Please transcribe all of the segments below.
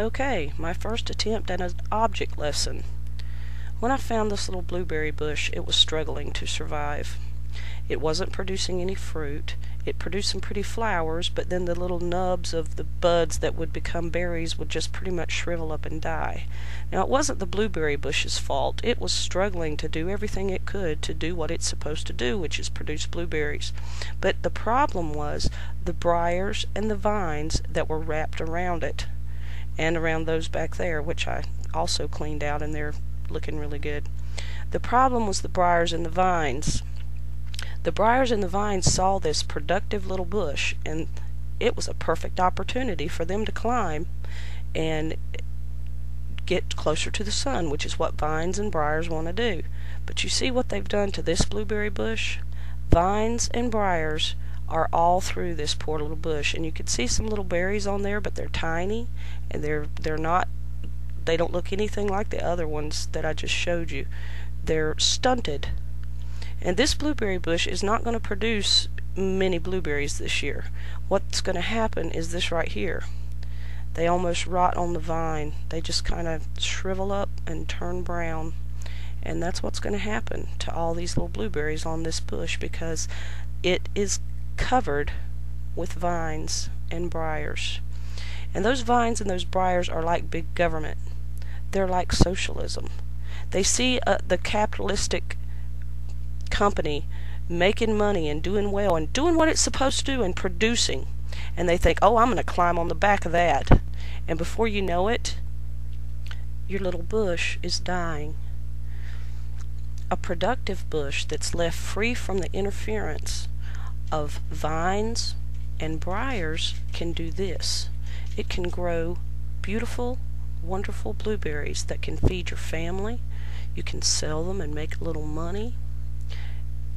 Okay, my first attempt at an object lesson. When I found this little blueberry bush, it was struggling to survive. It wasn't producing any fruit. It produced some pretty flowers, but then the little nubs of the buds that would become berries would just pretty much shrivel up and die. Now, it wasn't the blueberry bush's fault. It was struggling to do everything it could to do what it's supposed to do, which is produce blueberries. But the problem was the briars and the vines that were wrapped around it, and around those back there, which I also cleaned out, and they're looking really good. The problem was the briars and the vines. The briars and the vines saw this productive little bush, and it was a perfect opportunity for them to climb and get closer to the sun, which is what vines and briars want to do. But you see what they've done to this blueberry bush? Vines and briars are all through this poor little bush, and you can see some little berries on there, but they're tiny, and they don't look anything like the other ones that I just showed you. They're stunted. And this blueberry bush is not going to produce many blueberries this year. What's going to happen is this right here. They almost rot on the vine. They just kind of shrivel up and turn brown. And that's what's going to happen to all these little blueberries on this bush, because it is covered with vines and briars. And those vines and those briars are like big government. They're like socialism. They see the capitalistic company making money and doing well and doing what it's supposed to do and producing, and they think, oh, I'm going to climb on the back of that, and before you know it, your little bush is dying. A productive bush that's left free from the interference of vines and briars can do this. It can grow beautiful, wonderful blueberries that can feed your family. You can sell them and make a little money,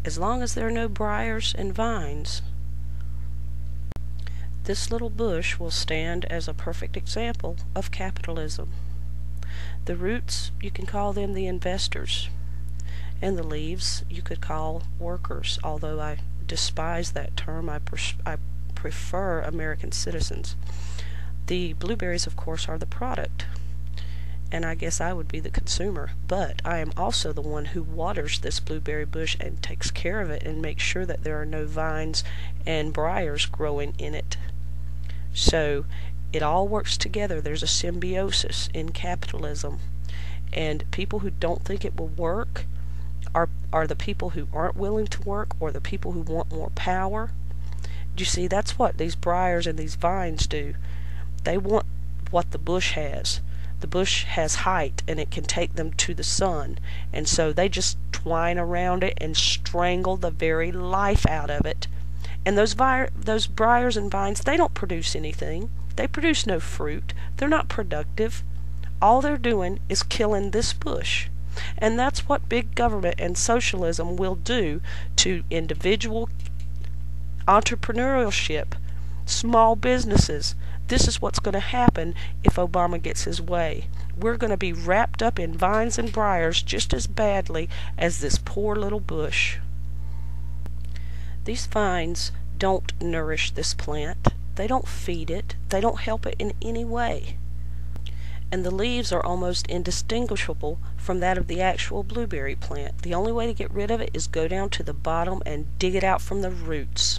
as long as there are no briars and vines. This little bush will stand as a perfect example of capitalism. The roots, you can call them the investors, and the leaves you could call workers, although I despise that term. I prefer American citizens. The blueberries, of course, are the product, and I guess I would be the consumer, but I am also the one who waters this blueberry bush and takes care of it and makes sure that there are no vines and briars growing in it. So it all works together. There's a symbiosis in capitalism, and people who don't think it will work are the people who aren't willing to work, or the people who want more power. You see, that's what these briars and these vines do. They want what the bush has. The bush has height, and it can take them to the sun, and so they just twine around it and strangle the very life out of it. And those briars and vines, they don't produce anything. They produce no fruit. They're not productive. All they're doing is killing this bush. And that's what big government and socialism will do to individual entrepreneurship, small businesses. This is what's going to happen if Obama gets his way. We're going to be wrapped up in vines and briars just as badly as this poor little bush. These vines don't nourish this plant. They don't feed it. They don't help it in any way. And the leaves are almost indistinguishable from that of the actual blueberry plant. The only way to get rid of it is go down to the bottom and dig it out from the roots.